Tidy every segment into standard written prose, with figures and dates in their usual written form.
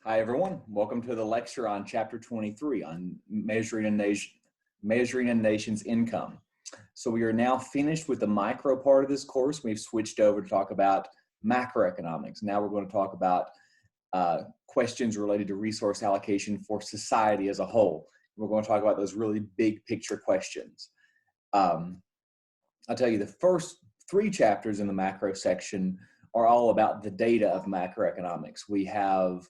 Hi, everyone. Welcome to the lecture on Chapter 23 on measuring a nation's income. So we are now finished with the micro part of this course. We've switched over to talk about macroeconomics. Now we're going to talk about questions related to resource allocation for society as a whole. We're going to talk about those really big picture questions. I'll tell you, the first three chapters in the macro section are all about the data of macroeconomics. We have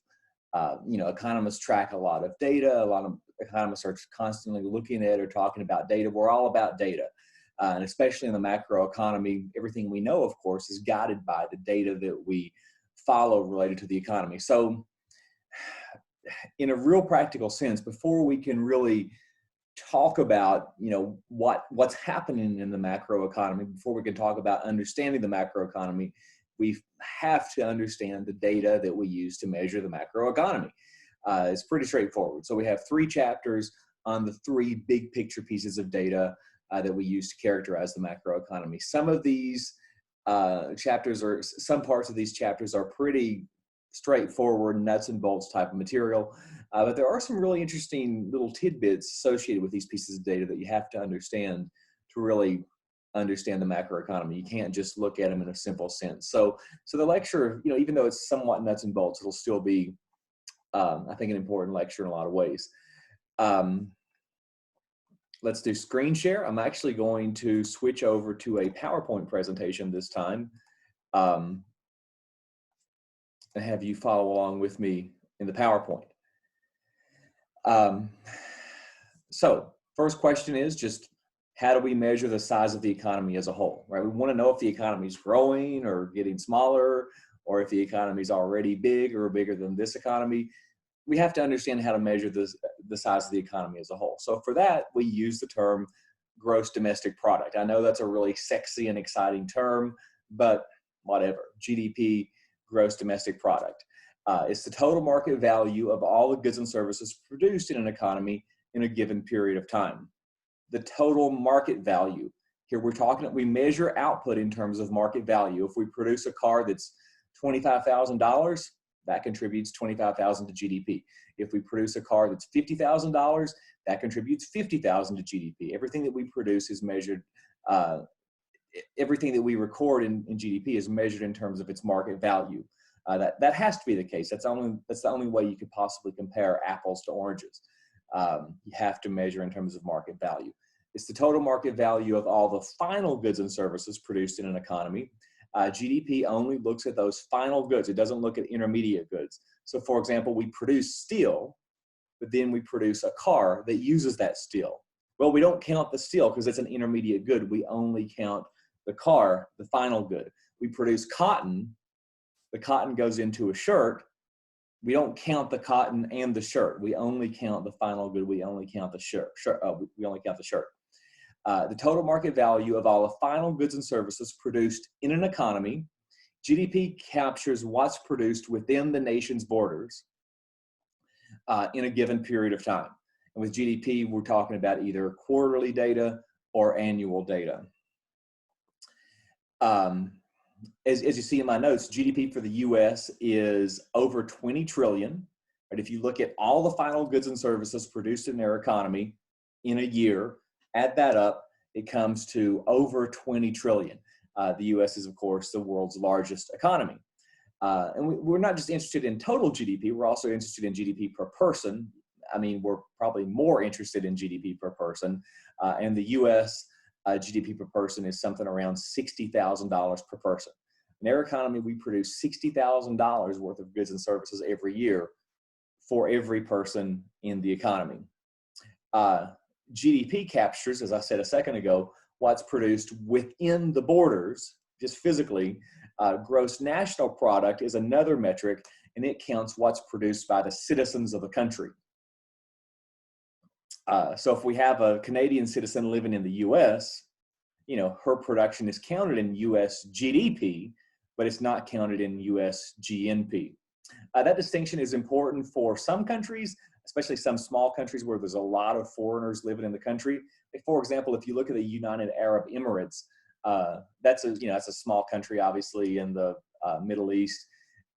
economists track a lot of data. A lot of economists are constantly looking at or talking about data. We're all about data. And especially in the macro economy, everything we know, of course, is guided by the data that we follow related to the economy. So in a real practical sense, before we can really talk about, what's happening in the macro economy, before we can talk about understanding the macro economy, we have to understand the data that we use to measure the macro economy. It's pretty straightforward. So we have three chapters on the three big picture pieces of data that we use to characterize the macro economy. Some of these chapters, or some parts of these chapters, are pretty straightforward, nuts and bolts type of material. But there are some really interesting little tidbits associated with these pieces of data that you have to understand to really understand the macroeconomy. You can't just look at them in a simple sense. So the lecture, even though it's somewhat nuts and bolts, it'll still be, I think, an important lecture in a lot of ways. Let's do screen share. I'm actually going to switch over to a PowerPoint presentation this time, and have you follow along with me in the PowerPoint. So first question is just, how do we measure the size of the economy as a whole, right? We want to know if the economy is growing or getting smaller, or if the economy is already big or bigger than this economy. We have to understand how to measure the size of the economy as a whole. So for that, we use the term gross domestic product. I know that's a really sexy and exciting term, but whatever. GDP, gross domestic product. It's the total market value of all the goods and services produced in an economy in a given period of time. The total market value. Here we measure output in terms of market value. If we produce a car that's $25,000, that contributes $25,000 to GDP. If we produce a car that's $50,000, that contributes $50,000 to GDP. Everything that we produce is measured, everything that we record in GDP is measured in terms of its market value. That has to be the case. That's the only way you could possibly compare apples to oranges. You have to measure in terms of market value. It's the total market value of all the final goods and services produced in an economy. GDP only looks at those final goods. It doesn't look at intermediate goods. So for example, we produce steel, but then we produce a car that uses that steel. Well, we don't count the steel because it's an intermediate good. We only count the car, the final good. We produce cotton. The cotton goes into a shirt. We don't count the cotton and the shirt. We only count the final good. We only count the shirt. We only count the shirt. The total market value of all the final goods and services produced in an economy. GDP captures what's produced within the nation's borders in a given period of time. And with GDP, we're talking about either quarterly data or annual data. As you see in my notes, GDP for the US is over 20 trillion. Right? If you look at all the final goods and services produced in their economy in a year, add that up, it comes to over 20 trillion. The US is, of course, the world's largest economy. And we're not just interested in total GDP, we're also interested in GDP per person. I mean, we're probably more interested in GDP per person. And the US GDP per person is something around $60,000 per person. In our economy, we produce $60,000 worth of goods and services every year for every person in the economy. GDP captures, as I said a second ago, what's produced within the borders, just physically. Gross national product is another metric, and it counts what's produced by the citizens of the country. So if we have a Canadian citizen living in the US, her production is counted in US GDP, but it's not counted in US GNP. That distinction is important for some countries, especially some small countries where there's a lot of foreigners living in the country. Like, for example, if you look at the United Arab Emirates, that's a small country, obviously, in the Middle East.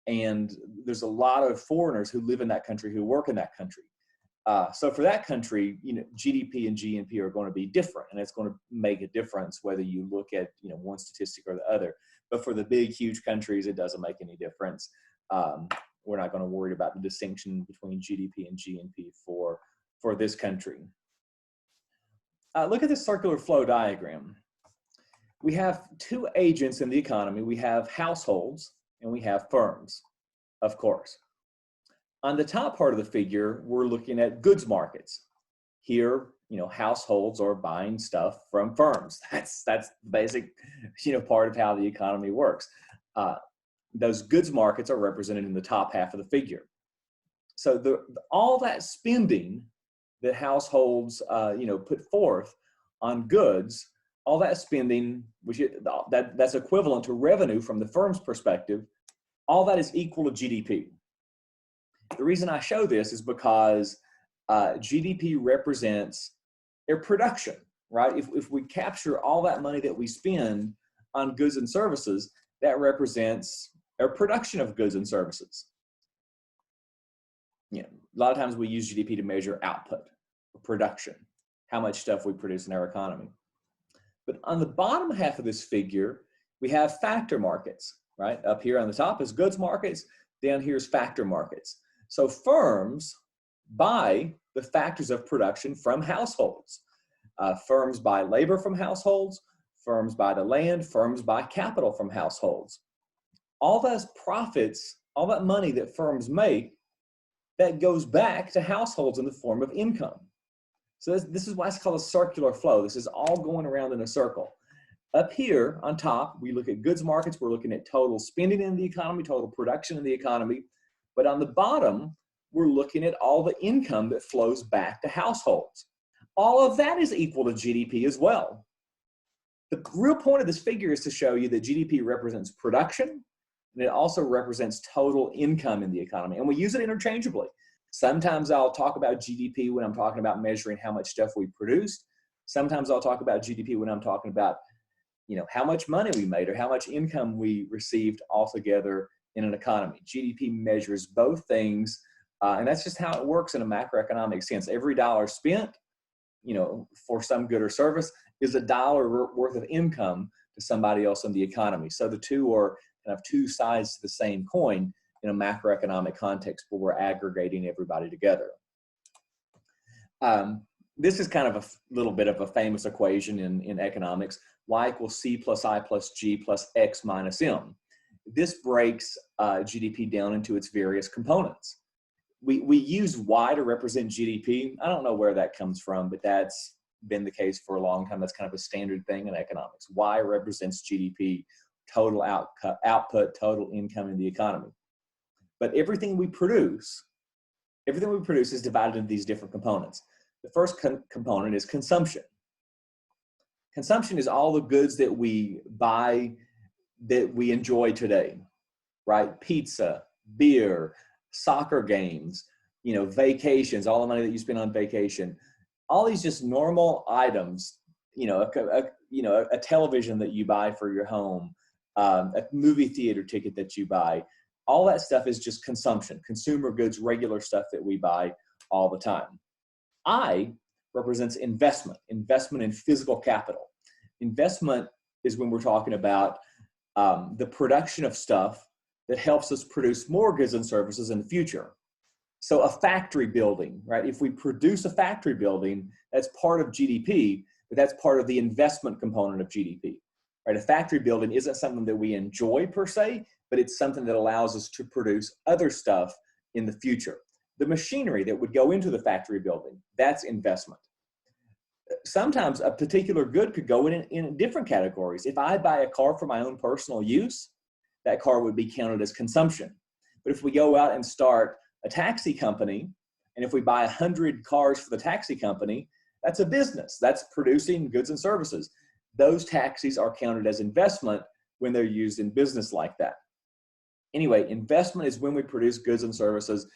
and there's a lot of foreigners who live in that country, who work in that country. So for that country, GDP and GNP are going to be different, and it's going to make a difference whether you look at one statistic or the other. But for the big, huge countries, it doesn't make any difference. We're not going to worry about the distinction between GDP and GNP for this country. Look at this circular flow diagram. We have two agents in the economy. We have households and we have firms, of course. On the top part of the figure, we're looking at goods markets. Here, households are buying stuff from firms. That's the basic, part of how the economy works. Those goods markets are represented in the top half of the figure. So all that spending that households, put forth on goods, all that spending, that's equivalent to revenue from the firm's perspective, all that is equal to GDP. The reason I show this is because GDP represents their production, right? If we capture all that money that we spend on goods and services, that represents our production of goods and services. A lot of times we use GDP to measure output, or production, how much stuff we produce in our economy. But on the bottom half of this figure, we have factor markets, right? Up here on the top is goods markets, down here is factor markets. So firms buy the factors of production from households. Firms buy labor from households, firms buy the land, firms buy capital from households. All those profits, all that money that firms make, that goes back to households in the form of income. So this is why it's called a circular flow. This is all going around in a circle. Up here on top, we look at goods markets. We're looking at total spending in the economy, total production in the economy. But on the bottom, we're looking at all the income that flows back to households. All of that is equal to GDP as well. The real point of this figure is to show you that GDP represents production, and it also represents total income in the economy. And we use it interchangeably. Sometimes I'll talk about GDP when I'm talking about measuring how much stuff we produced. Sometimes I'll talk about GDP when I'm talking about, how much money we made or how much income we received altogether in an economy. GDP measures both things, and that's just how it works in a macroeconomic sense. Every dollar spent, for some good or service is a dollar worth of income to somebody else in the economy. So the two are kind of two sides to the same coin in a macroeconomic context where we're aggregating everybody together. This is kind of a little bit of a famous equation in economics. Y equals C plus I plus G plus X minus M. This breaks GDP down into its various components. We use Y to represent GDP. I don't know where that comes from, but that's been the case for a long time. That's kind of a standard thing in economics. Y represents GDP, total output, total income in the economy. But everything we produce is divided into these different components. The first component is consumption. Consumption is all the goods that we buy that we enjoy today, right? Pizza, beer, soccer games, vacations, all the money that you spend on vacation, all these just normal items, a television that you buy for your home, a movie theater ticket that you buy, all that stuff is just consumption, consumer goods, regular stuff that we buy all the time. I represents investment in physical capital. Investment is when we're talking about the production of stuff that helps us produce more goods and services in the future. So a factory building, right? If we produce a factory building, that's part of GDP, but that's part of the investment component of GDP, right? A factory building isn't something that we enjoy per se, but it's something that allows us to produce other stuff in the future. The machinery that would go into the factory building, that's investment. Sometimes a particular good could go in different categories. If I buy a car for my own personal use, that car would be counted as consumption. But if we go out and start a taxi company, and if we buy 100 cars for the taxi company, that's a business. That's producing goods and services. Those taxis are counted as investment when they're used in business like that. Anyway, investment is when we produce goods and services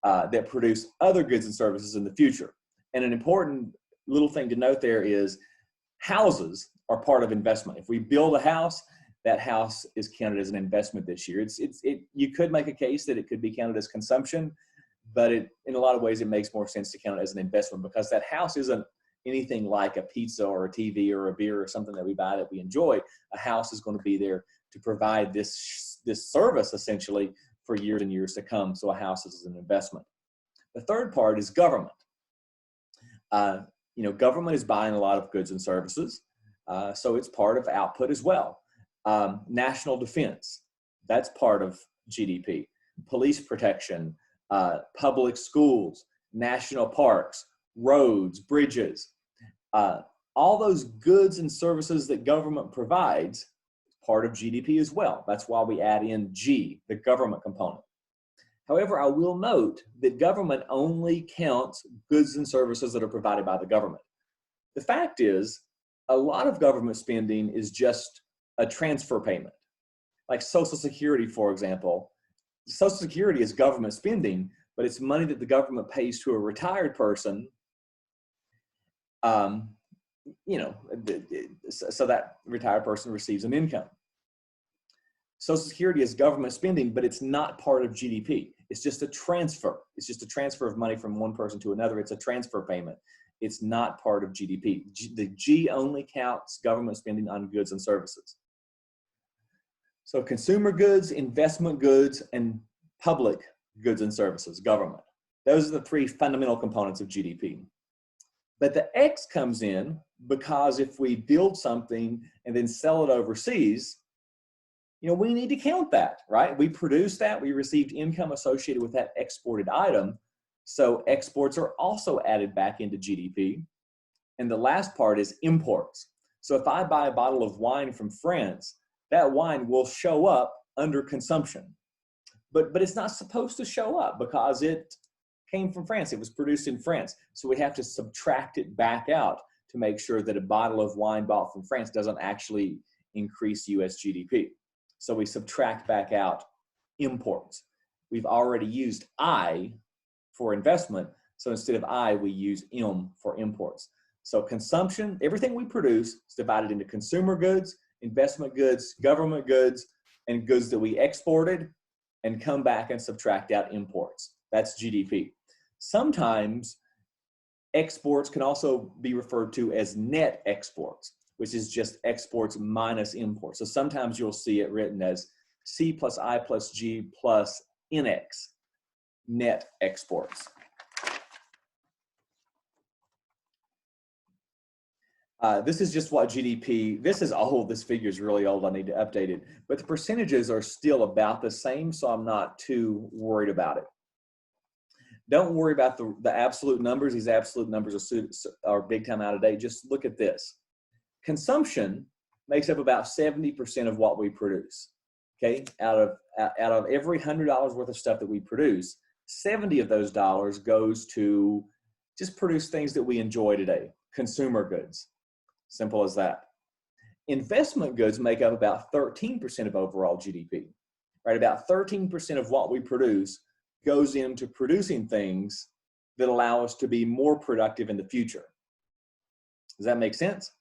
that produce other goods and services in the future. And an important little thing to note there is houses are part of investment. If we build a house, that house is counted as an investment this year. You could make a case that it could be counted as consumption, but in a lot of ways, it makes more sense to count it as an investment because that house isn't anything like a pizza or a TV or a beer or something that we buy that we enjoy. A house is going to be there to provide this service essentially for years and years to come. So a house is an investment. The third part is government. Government is buying a lot of goods and services. So it's part of output as well. National defense, that's part of GDP. Police protection, public schools, national parks, roads, bridges, all those goods and services that government provides, part of GDP as well. That's why we add in G, the government component. However, I will note that government only counts goods and services that are provided by the government. The fact is, a lot of government spending is just a transfer payment. Like Social Security, for example. Social Security is government spending, but it's money that the government pays to a retired person, so that retired person receives an income. Social Security is government spending, but it's not part of GDP. It's just a transfer. It's just a transfer of money from one person to another. It's a transfer payment. It's not part of GDP. The G only counts government spending on goods and services. So consumer goods, investment goods, and public goods and services, government. Those are the three fundamental components of GDP. But the X comes in because if we build something and then sell it overseas, we need to count that, right? We produced that, we received income associated with that exported item. So exports are also added back into GDP. And the last part is imports. So if I buy a bottle of wine from France, that wine will show up under consumption. But it's not supposed to show up because it came from France. It was produced in France. So we have to subtract it back out to make sure that a bottle of wine bought from France doesn't actually increase US GDP. So we subtract back out imports. We've already used I for investment. So instead of I, we use M for imports. So consumption, everything we produce is divided into consumer goods, investment goods, government goods, and goods that we exported, and come back and subtract out imports. That's GDP. Sometimes exports can also be referred to as net exports, which is just exports minus imports. So sometimes you'll see it written as C plus I plus G plus NX, net exports. This is just what GDP, this figure is really old, I need to update it, but the percentages are still about the same, so I'm not too worried about it. Don't worry about the absolute numbers. These absolute numbers are big time out of date. Just look at this. Consumption makes up about 70% of what we produce. Okay, out of every $100 worth of stuff that we produce, 70 of those dollars goes to just produce things that we enjoy today, consumer goods. Simple as that. Investment goods make up about 13% of overall GDP, right? About 13% of what we produce goes into producing things that allow us to be more productive in the future. Does that make sense?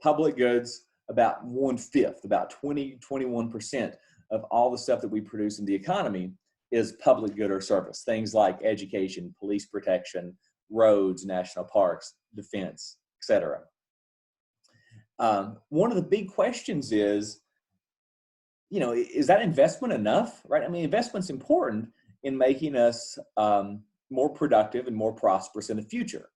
Public goods, about 1/5, about 21% of all the stuff that we produce in the economy is public good or service. Things like education, police protection, roads, national parks, defense, etc. One of the big questions is, is that investment enough, right? I mean, investment's important in making us more productive and more prosperous in the future.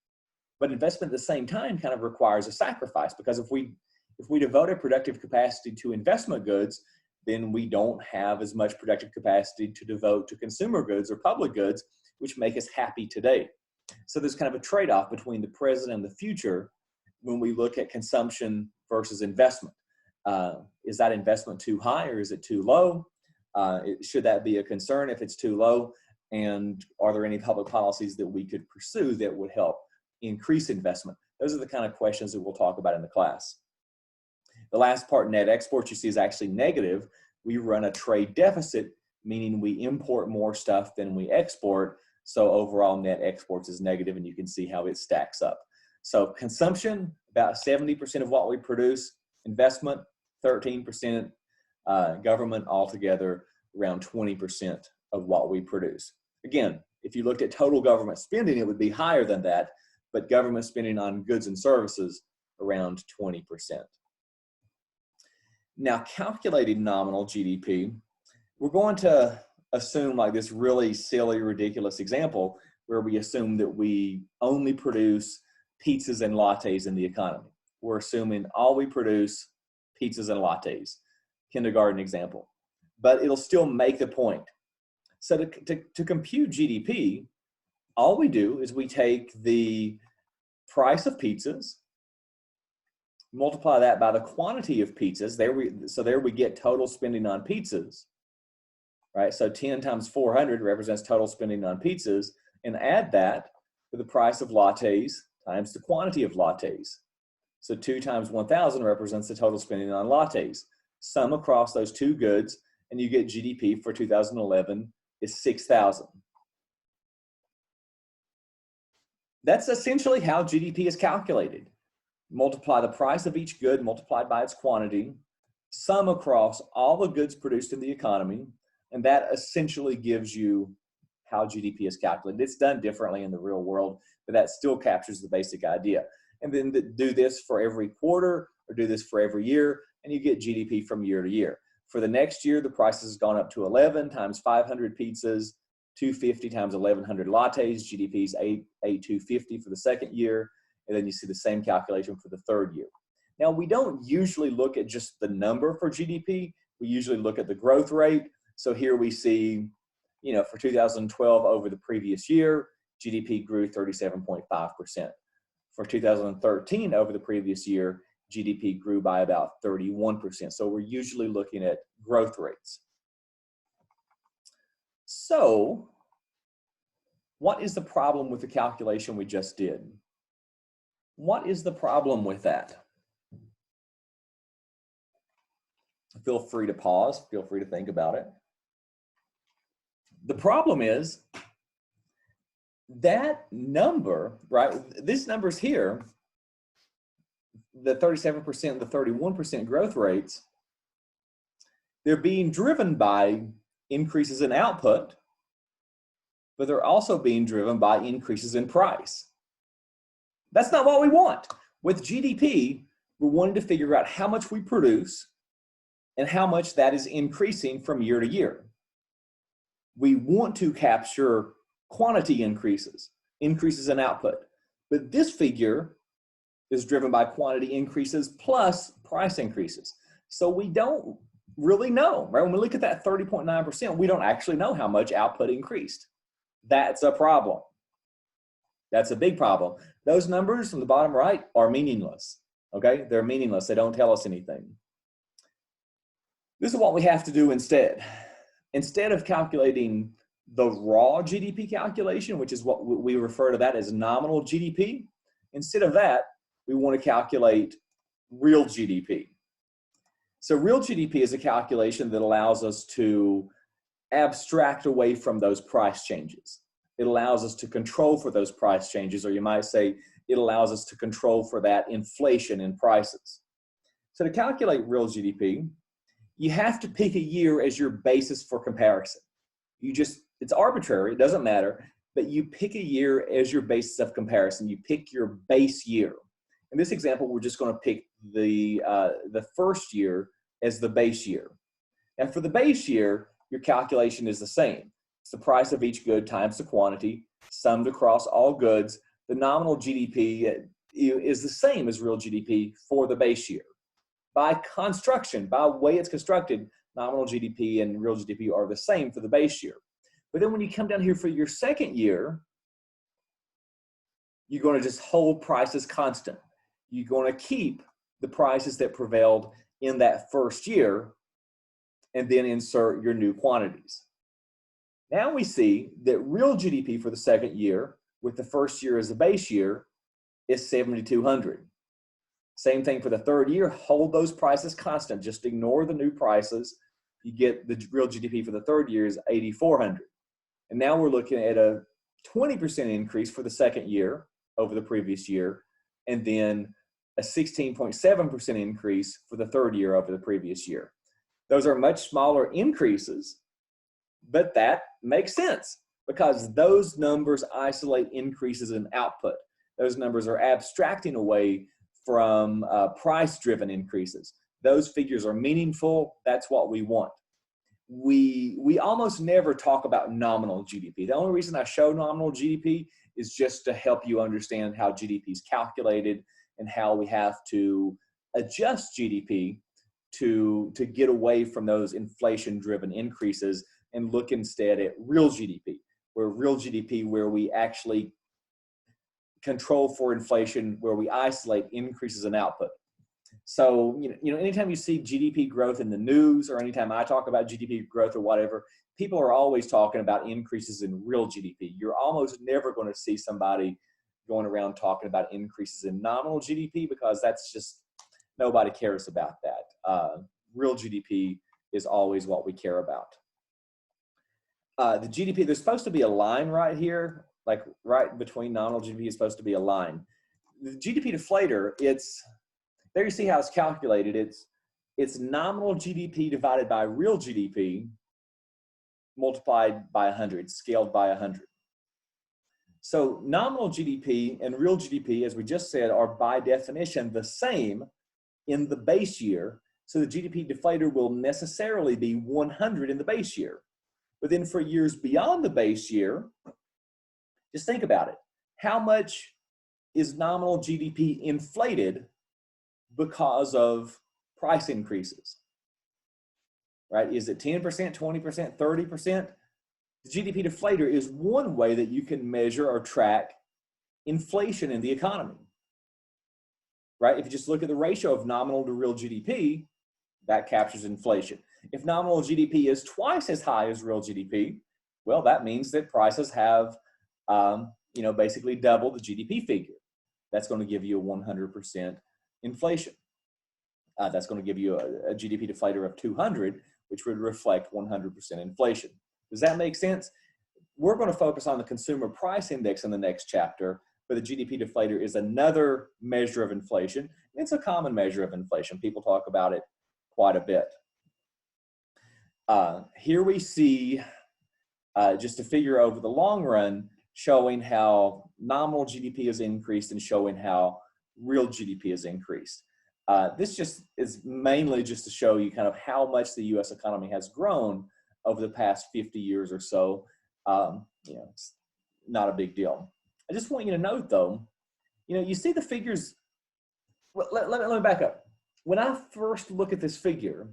But investment at the same time kind of requires a sacrifice, because if we devote a productive capacity to investment goods, then we don't have as much productive capacity to devote to consumer goods or public goods, which make us happy today. So there's kind of a trade-off between the present and the future when we look at consumption versus investment. Is that investment too high or is it too low? Should that be a concern if it's too low? And are there any public policies that we could pursue that would help increase investment? Those are the kind of questions that we'll talk about in the class. The last part, net exports, you see is actually negative. We run a trade deficit, meaning we import more stuff than we export. So overall net exports is negative, and you can see how it stacks up. So consumption, about 70% of what we produce. Investment, 13%. government altogether around 20% of what we produce. Again, if you looked at total government spending, it would be higher than that, but government spending on goods and services around 20%. Now, calculating nominal GDP, we're going to assume like this really silly, ridiculous example where we assume that we only produce pizzas and lattes in the economy. We're assuming all we produce pizzas and lattes, kindergarten example, but it'll still make the point. So to compute GDP, all we do is we take the price of pizzas, multiply that by the quantity of pizzas. There we get total spending on pizzas, right? So 10 times 400 represents total spending on pizzas, and add that to the price of lattes times the quantity of lattes. So 2 times 1,000 represents the total spending on lattes. Sum across those two goods, and you get GDP for 2011 is 6,000. That's essentially how GDP is calculated. Multiply the price of each good multiplied by its quantity, sum across all the goods produced in the economy, and that essentially gives you how GDP is calculated. It's done differently in the real world, but that still captures the basic idea. And then do this for every quarter or do this for every year, and you get GDP from year to year. For the next year, the price has gone up to 11 times 500 pizzas, 250 times 1,100 lattes, GDP is 8,250 for the second year, and then you see the same calculation for the third year. Now, we don't usually look at just the number for GDP. We usually look at the growth rate. So here we see, for 2012 over the previous year, GDP grew 37.5%. For 2013 over the previous year, GDP grew by about 31%. So we're usually looking at growth rates. So what is the problem with the calculation we just did? What is the problem with that? Feel free to pause, feel free to think about it. The problem is that number, right? This number's here, the 37%, the 31% growth rates, they're being driven by increases in output, but they're also being driven by increases in price. That's not what we want. With GDP, we're wanting to figure out how much we produce and how much that is increasing from year to year. We want to capture quantity increases in output, but this figure is driven by quantity increases plus price increases. So we don't really know, right? When we look at that 30.9%, we don't actually know how much output increased. That's a problem. That's a big problem. Those numbers from the bottom right are meaningless, okay? They're meaningless. They don't tell us anything. This is what we have to do instead. Instead of calculating the raw GDP calculation, which is what we refer to that as nominal GDP, instead of that, we want to calculate real GDP. So real GDP is a calculation that allows us to abstract away from those price changes. It allows us to control for those price changes, or you might say it allows us to control for that inflation in prices. So to calculate real GDP, you have to pick a year as your basis for comparison. It's arbitrary, it doesn't matter, but you pick a year as your basis of comparison. You pick your base year. In this example, we're just going to pick the first year as the base year. And for the base year, your calculation is the same. It's the price of each good times the quantity, summed across all goods. The nominal GDP is the same as real GDP for the base year. By construction, by way it's constructed, nominal GDP and real GDP are the same for the base year. But then when you come down here for your second year, you're going to just hold prices constant. You're going to keep the prices that prevailed in that first year and then insert your new quantities. Now we see that real GDP for the second year, with the first year as the base year, is 7,200. Same thing for the third year, hold those prices constant, just ignore the new prices. You get the real GDP for the third year is 8,400. And now we're looking at a 20% increase for the second year over the previous year, and then a 16.7% increase for the third year over the previous year. Those are much smaller increases, but that makes sense because those numbers isolate increases in output. Those numbers are abstracting away from price-driven increases. Those figures are meaningful. That's what we want. We almost never talk about nominal GDP. The only reason I show nominal GDP is just to help you understand how GDP is calculated and how we have to adjust GDP to get away from those inflation-driven increases and look instead at real GDP, where we actually control for inflation, where we isolate increases in output. So, anytime you see GDP growth in the news, or anytime I talk about GDP growth or whatever, people are always talking about increases in real GDP. You're almost never going to see somebody going around talking about increases in nominal GDP because that's just, nobody cares about that. Real GDP is always what we care about. The GDP, there's supposed to be a line right here, like right between nominal GDP is supposed to be a line. The GDP deflator, there you see how it's calculated. It's nominal GDP divided by real GDP multiplied by 100, scaled by 100. So nominal GDP and real GDP, as we just said, are by definition the same in the base year. So the GDP deflator will necessarily be 100 in the base year. But then for years beyond the base year, just think about it. How much is nominal GDP inflated because of price increases, right? Is it 10%, 20%, 30%? The GDP deflator is one way that you can measure or track inflation in the economy, right? If you just look at the ratio of nominal to real GDP, that captures inflation. If nominal GDP is twice as high as real GDP, well, that means that prices have, basically double the GDP figure. That's going to give you a 100% inflation. That's going to give you a GDP deflator of 200, which would reflect 100% inflation. Does that make sense? We're going to focus on the consumer price index in the next chapter, but the GDP deflator is another measure of inflation. It's a common measure of inflation. People talk about it quite a bit. Here we see just a figure over the long run showing how nominal GDP has increased and showing how real GDP has increased. This just is mainly just to show you kind of how much the U.S. economy has grown over the past 50 years or so. It's not a big deal. I just want you to note, though, you see the figures. Well, let me back up. When I first look at this figure,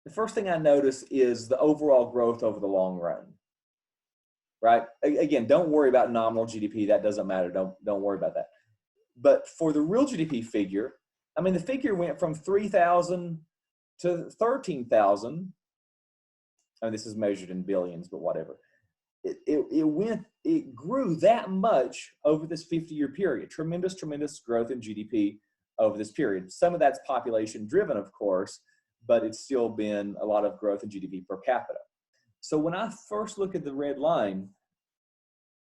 the first thing I notice is the overall growth over the long run, right? Again, don't worry about nominal GDP. That doesn't matter. Don't worry about that. But for the real GDP figure, I mean, the figure went from 3,000 to 13,000. I mean, this is measured in billions, but whatever. It grew that much over this 50-year period. Tremendous growth in GDP over this period. Some of that's population driven, of course, but it's still been a lot of growth in GDP per capita. So when I first look at the red line,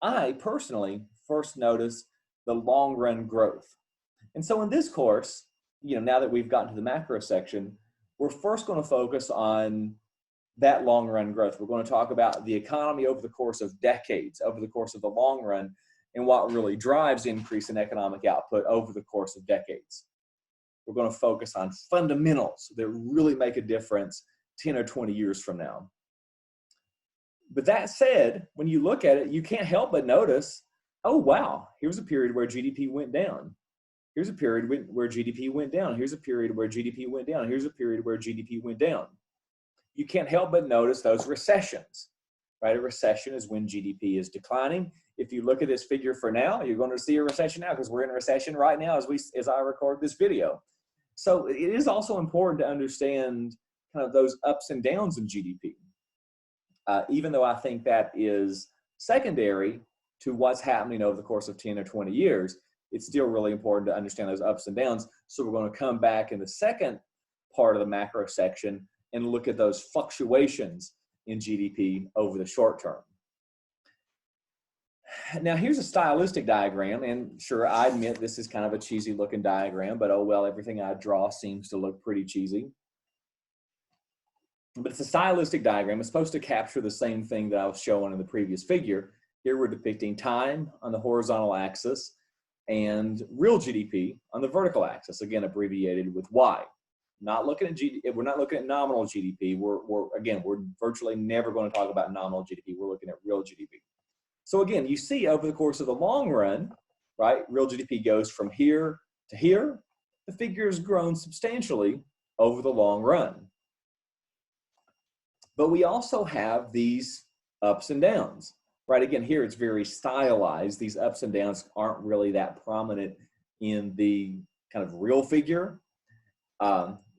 I personally first notice the long run growth. And so in this course, now that we've gotten to the macro section, we're first going to focus on that long run growth. We're going to talk about the economy over the course of decades, over the course of the long run, and what really drives increase in economic output over the course of decades. We're going to focus on fundamentals that really make a difference 10 or 20 years from now. But that said, when you look at it, you can't help but notice, oh, wow, here's a period where GDP went down. Here's a period where GDP went down. Here's a period where GDP went down. Here's a period where GDP went down. You can't help but notice those recessions, right? A recession is when GDP is declining. If you look at this figure for now, you're going to see a recession now because we're in a recession right now as I record this video. So it is also important to understand kind of those ups and downs in GDP. Even though I think that is secondary to what's happening over the course of 10 or 20 years, it's still really important to understand those ups and downs. So we're going to come back in the second part of the macro section and look at those fluctuations in GDP over the short term. Now here's a stylistic diagram, and sure, I admit this is kind of a cheesy looking diagram, but oh well, everything I draw seems to look pretty cheesy. but it's a stylistic diagram. It's supposed to capture the same thing that I was showing in the previous figure. Here we're depicting time on the horizontal axis and real GDP on the vertical axis, again, abbreviated with Y. Not looking at we're not looking at nominal GDP. We're virtually never going to talk about nominal GDP. We're looking at real GDP. So again, you see over the course of the long run, right, real GDP goes from here to here. The figure has grown substantially over the long run. But we also have these ups and downs, right? Again, here it's very stylized. These ups and downs aren't really that prominent in the kind of real figure.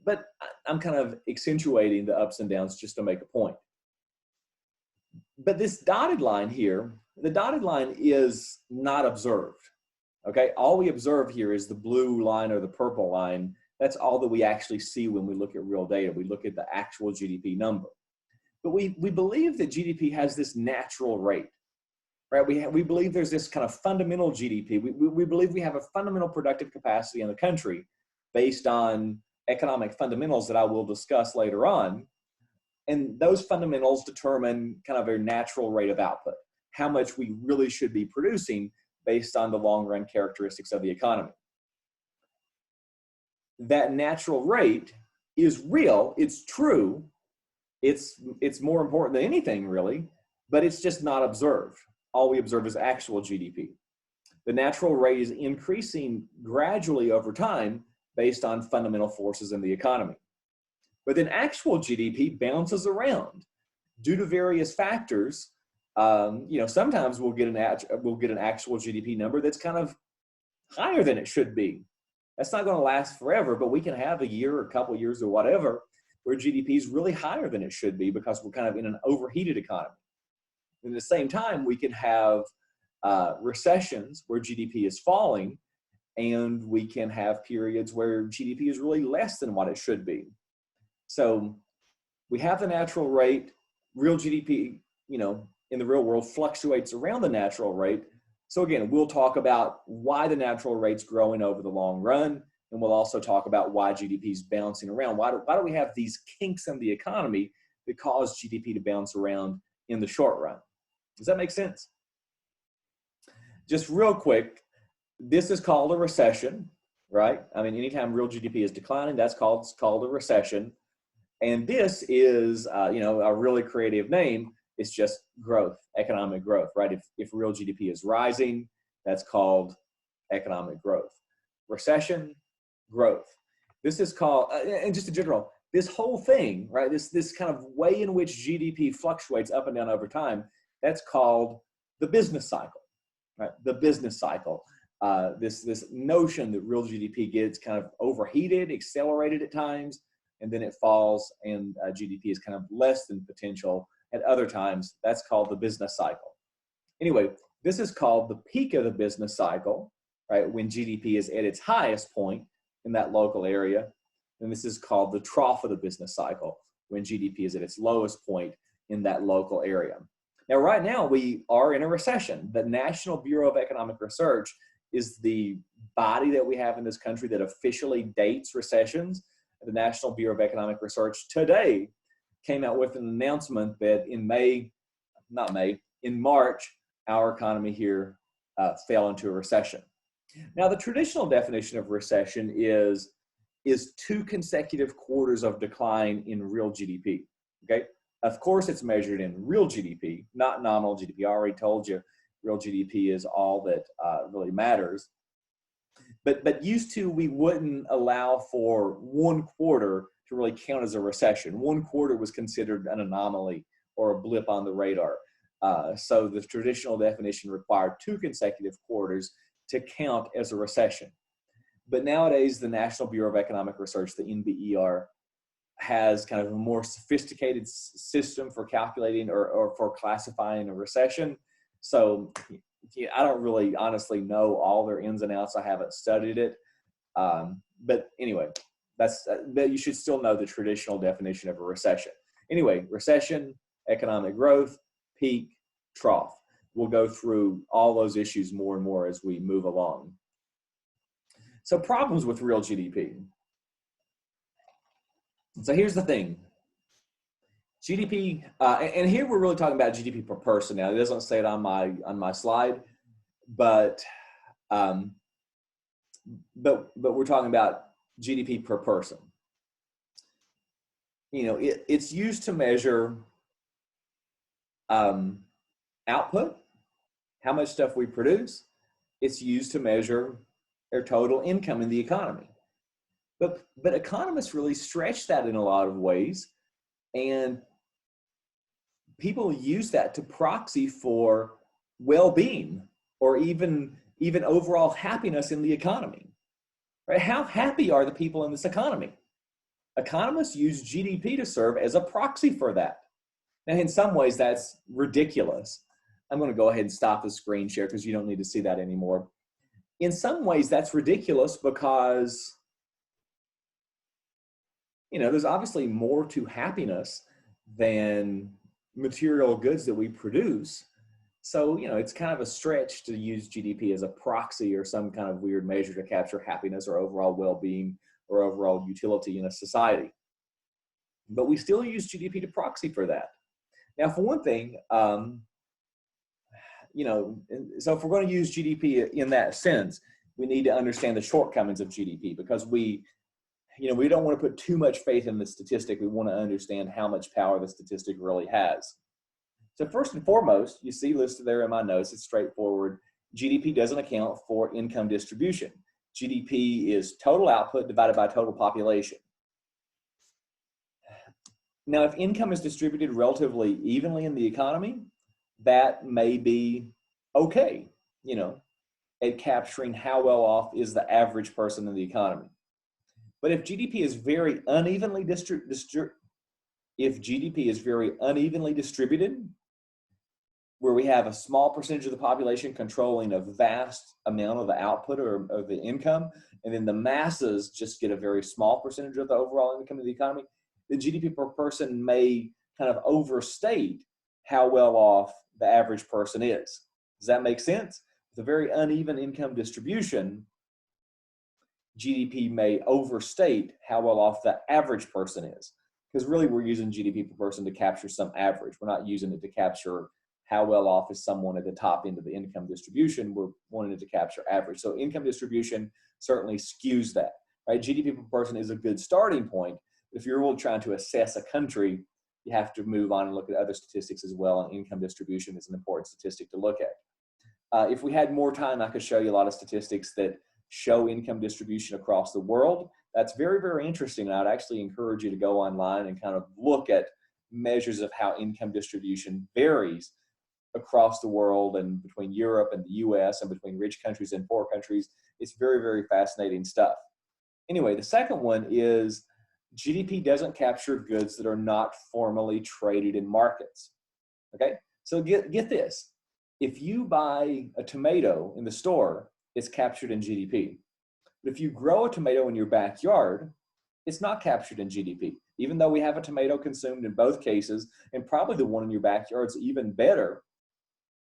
But I'm kind of accentuating the ups and downs just to make a point. But this dotted line here, the dotted line is not observed, okay? All we observe here is the blue line or the purple line. That's all that we actually see when we look at real data. We look at the actual GDP number. But we believe that GDP has this natural rate, right? We believe there's this kind of fundamental GDP. We believe we have a fundamental productive capacity in the country based on economic fundamentals that I will discuss later on. And those fundamentals determine kind of a natural rate of output, how much we really should be producing based on the long run characteristics of the economy. That natural rate is real, it's true, it's more important than anything really, but it's just not observed. All we observe is actual GDP. The natural rate is increasing gradually over time based on fundamental forces in the economy. But then actual GDP bounces around due to various factors. Sometimes we'll get an actual GDP number that's kind of higher than it should be. That's not going to last forever, but we can have a year or a couple of years or whatever where GDP is really higher than it should be because we're kind of in an overheated economy. At the same time, we can have recessions where GDP is falling, and we can have periods where GDP is really less than what it should be. So we have the natural rate. Real GDP, in the real world fluctuates around the natural rate. So again, we'll talk about why the natural rate's growing over the long run, and we'll also talk about why GDP is bouncing around. Why do we have these kinks in the economy that cause GDP to bounce around in the short run? Does that make sense? Just real quick, this is called a recession, right? I mean, anytime real GDP is declining, it's called a recession. And this is, a really creative name. It's just growth, economic growth, right? If real GDP is rising, that's called economic growth. Recession, growth. This is called, and just in general, this whole thing, right? This kind of way in which GDP fluctuates up and down over time, that's called the business cycle, right? The business cycle. This notion that real GDP gets kind of overheated, accelerated at times, and then it falls, and GDP is kind of less than potential at other times. That's called the business cycle. Anyway, this is called the peak of the business cycle, right? When GDP is at its highest point in that local area. And this is called the trough of the business cycle, when GDP is at its lowest point in that local area. Now, right now, we are in a recession. The National Bureau of Economic Research is the body that we have in this country that officially dates recessions. The National Bureau of Economic Research today came out with an announcement that in March, our economy here fell into a recession. Now, the traditional definition of recession is 2 consecutive quarters of decline in real GDP, okay? Of course, it's measured in real GDP, not nominal GDP. I already told you real GDP is all that really matters. But used to, we wouldn't allow for 1 quarter to really count as a recession. 1 quarter was considered an anomaly or a blip on the radar. So the traditional definition required 2 consecutive quarters to count as a recession. But nowadays, the National Bureau of Economic Research, the NBER, has kind of a more sophisticated system for calculating or for classifying a recession. So I don't really honestly know all their ins and outs. I haven't studied it. But anyway, but you should still know the traditional definition of a recession. Anyway, recession, economic growth, peak, trough. We'll go through all those issues more and more as we move along. So problems with real GDP. So here's the thing. GDP, and here we're really talking about GDP per person. Now, it doesn't say it on my slide, but we're talking about GDP per person. You know, it's used to measure output, how much stuff we produce. It's used to measure our total income in the economy. But economists really stretch that in a lot of ways, and people use that to proxy for well-being or even overall happiness in the economy. Right? How happy are the people in this economy? Economists use GDP to serve as a proxy for that. Now, in some ways, that's ridiculous. I'm going to go ahead and stop the screen share because you don't need to see that anymore. In some ways, that's ridiculous because, you know, there's obviously more to happiness than material goods that we produce. So, you know, it's kind of a stretch to use GDP as a proxy or some kind of weird measure to capture happiness or overall well-being or overall utility in a society. But we still use GDP to proxy for that. Now, for one thing, you know, so if we're going to use GDP in that sense, we need to understand the shortcomings of GDP because we don't want to put too much faith in the statistic. We want to understand how much power the statistic really has. So first and foremost, you see listed there in my notes, it's straightforward. GDP doesn't account for income distribution. GDP is total output divided by total population. Now, if income is distributed relatively evenly in the economy, that may be okay, you know, at capturing how well off is the average person in the economy. But if GDP is very unevenly distributed, where we have a small percentage of the population controlling a vast amount of the output or of the income, and then the masses just get a very small percentage of the overall income of the economy, the GDP per person may kind of overstate how well off the average person is. Does that make sense? With a very uneven income distribution, GDP may overstate how well off the average person is. Because really we're using GDP per person to capture some average. We're not using it to capture how well off is someone at the top end of the income distribution. We're wanting it to capture average. So income distribution certainly skews that, right? GDP per person is a good starting point. If you're really trying to assess a country, you have to move on and look at other statistics as well, and income distribution is an important statistic to look at. If we had more time, I could show you a lot of statistics that show income distribution across the world. That's very, very interesting, and I'd actually encourage you to go online and kind of look at measures of how income distribution varies across the world and between Europe and the US and between rich countries and poor countries. It's very, very fascinating stuff. Anyway, the second one is GDP doesn't capture goods that are not formally traded in markets. Okay, so get this. If you buy a tomato in the store, it's captured in GDP. But if you grow a tomato in your backyard, it's not captured in GDP. Even though we have a tomato consumed in both cases, and probably the one in your backyard is even better,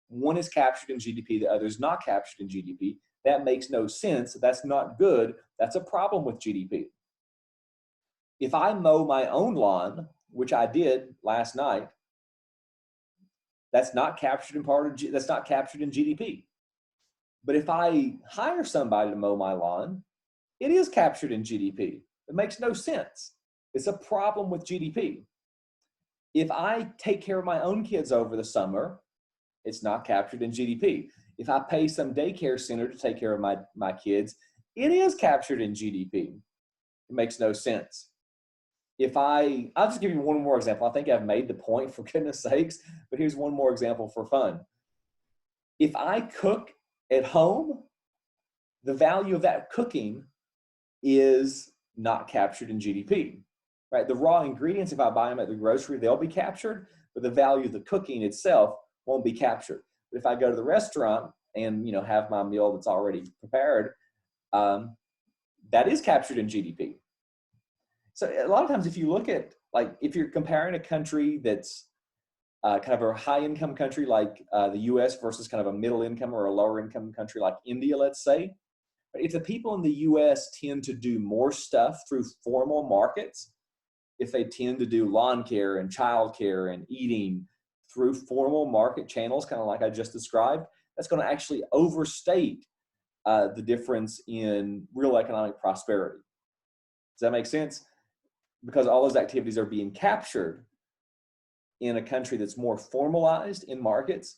one is captured in GDP, the other is not captured in GDP. That makes no sense. That's not good. That's a problem with GDP. If I mow my own lawn, which I did last night, that's not captured in that's not captured in GDP. But if I hire somebody to mow my lawn, it is captured in GDP. It makes no sense. It's a problem with GDP. If I take care of my own kids over the summer, it's not captured in GDP. If I pay some daycare center to take care of my kids, it is captured in GDP. It makes no sense. I'll just give you one more example. I think I've made the point, for goodness sakes, but here's one more example for fun. If I cook at home, the value of that cooking is not captured in GDP, right? The raw ingredients, if I buy them at the grocery, they'll be captured, but the value of the cooking itself won't be captured. But if I go to the restaurant and, you know, have my meal that's already prepared, that is captured in GDP. So a lot of times if you look at, like, if you're comparing a country that's kind of a high income country like the US versus kind of a middle income or a lower income country like India, let's say, if the people in the US tend to do more stuff through formal markets, if they tend to do lawn care and child care and eating through formal market channels, kind of like I just described, that's going to actually overstate the difference in real economic prosperity. Does that make sense? Because all those activities are being captured in a country that's more formalized in markets,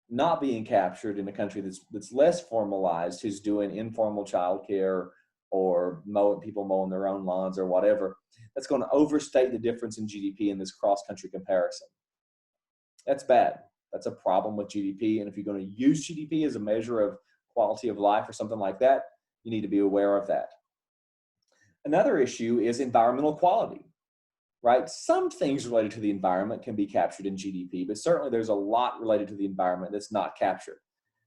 not being captured in a country that's less formalized, who's doing informal childcare or people mowing their own lawns or whatever. That's going to overstate the difference in GDP in this cross-country comparison. That's bad. That's a problem with GDP. And if you're going to use GDP as a measure of quality of life or something like that, you need to be aware of that. Another issue is environmental quality, right? Some things related to the environment can be captured in GDP, but certainly there's a lot related to the environment that's not captured.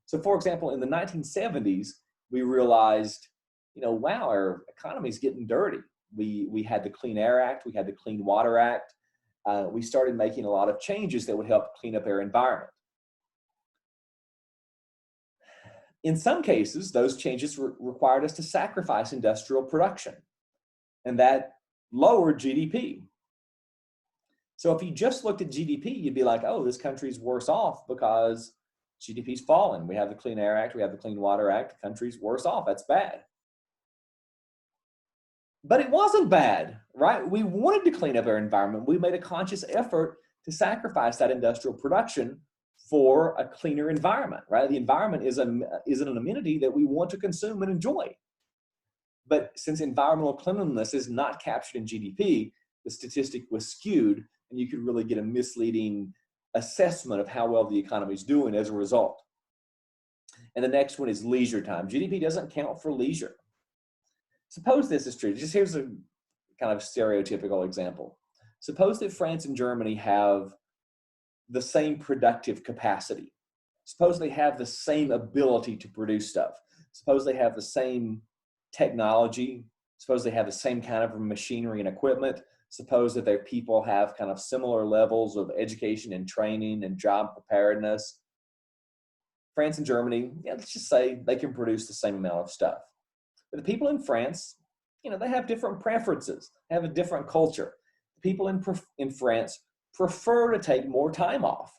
So for example, in the 1970s, we realized, wow, our economy is getting dirty. We had the Clean Air Act, we had the Clean Water Act. We started making a lot of changes that would help clean up our environment. In some cases, those changes required us to sacrifice industrial production, and that lowered GDP. So if you just looked at GDP, you'd be like, oh, this country's worse off because GDP's fallen. We have the Clean Air Act, we have the Clean Water Act, the country's worse off, that's bad. But it wasn't bad, right? We wanted to clean up our environment. We made a conscious effort to sacrifice that industrial production for a cleaner environment, right? The environment is an amenity that we want to consume and enjoy. But since environmental cleanliness is not captured in GDP, the statistic was skewed, and you could really get a misleading assessment of how well the economy is doing as a result. And the next one is leisure time. GDP doesn't count for leisure. Suppose this is true. Just here's a kind of stereotypical example. Suppose that France and Germany have the same productive capacity. Suppose they have the same ability to produce stuff. Suppose they have the same technology. Suppose they have the same kind of machinery and equipment. Suppose that their people have kind of similar levels of education and training and job preparedness. France and Germany, let's just say they can produce the same amount of stuff. But the people in France, they have different preferences. They have a different culture. The people in France prefer to take more time off.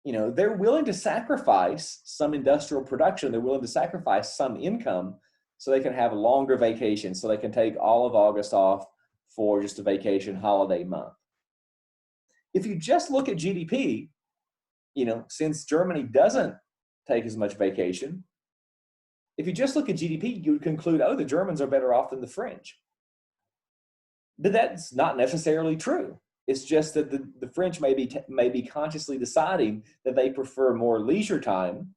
They're willing to sacrifice some industrial production. They're willing to sacrifice some income so they can have a longer vacation, so they can take all of August off for just a vacation holiday month. If you just look at GDP, since Germany doesn't take as much vacation, if you just look at GDP, you would conclude, oh, the Germans are better off than the French. But that's not necessarily true. It's just that the French may be consciously deciding that they prefer more leisure time,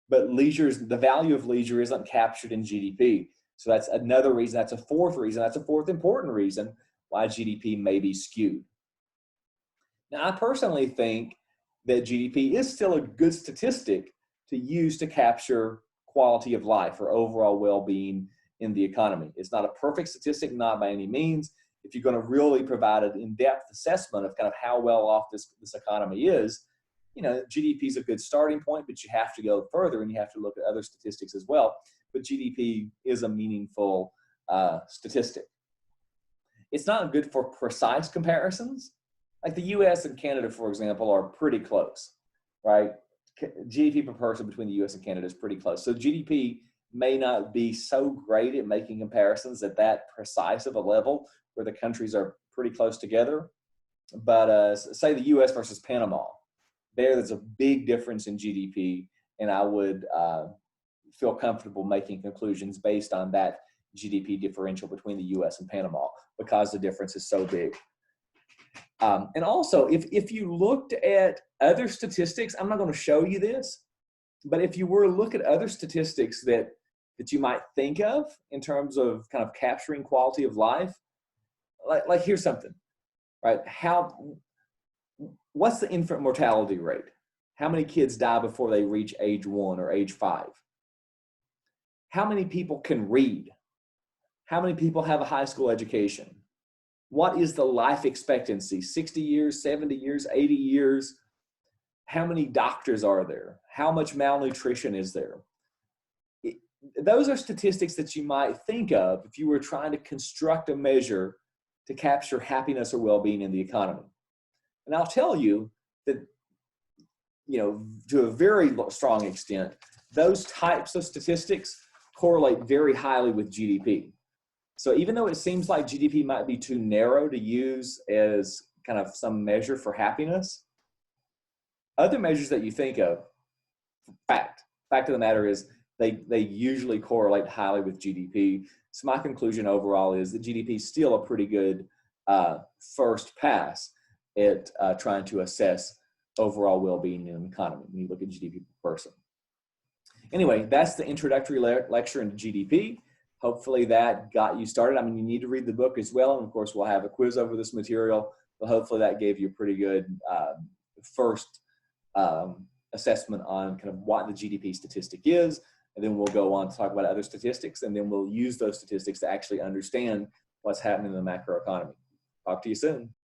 but the value of leisure isn't captured in GDP. So that's another reason, that's a fourth important reason why GDP may be skewed. Now, I personally think that GDP is still a good statistic to use to capture quality of life or overall well-being in the economy. It's not a perfect statistic, not by any means. If you're going to really provide an in-depth assessment of kind of how well off this economy is, GDP is a good starting point, but you have to go further and you have to look at other statistics as well. But GDP is a meaningful statistic. It's not good for precise comparisons. Like the US and Canada, for example, are pretty close, right? GDP per person between the US and Canada is pretty close. So GDP may not be so great at making comparisons at that precise of a level where the countries are pretty close together. But say the US versus Panama, there's a big difference in GDP, and I would feel comfortable making conclusions based on that GDP differential between the US and Panama because the difference is so big. And also, if you looked at other statistics, I'm not going to show you this, but if you were to look at other statistics that you might think of in terms of kind of capturing quality of life, like here's something, right? What's the infant mortality rate? How many kids die before they reach age 1 or age 5? How many people can read? How many people have a high school education? What is the life expectancy? 60 years, 70 years, 80 years? How many doctors are there? How much malnutrition is there? Those are statistics that you might think of if you were trying to construct a measure to capture happiness or well-being in the economy. And I'll tell you that, to a very strong extent, those types of statistics correlate very highly with GDP. So even though it seems like GDP might be too narrow to use as kind of some measure for happiness, other measures that you think of, fact of the matter is they usually correlate highly with GDP. So my conclusion overall is that GDP is still a pretty good first pass at trying to assess overall well-being in an economy when you look at GDP per person. Anyway, that's the introductory lecture into GDP. Hopefully that got you started. I mean, you need to read the book as well. And of course, we'll have a quiz over this material, but hopefully that gave you a pretty good first assessment on kind of what the GDP statistic is. And then we'll go on to talk about other statistics, and then we'll use those statistics to actually understand what's happening in the macroeconomy. Talk to you soon.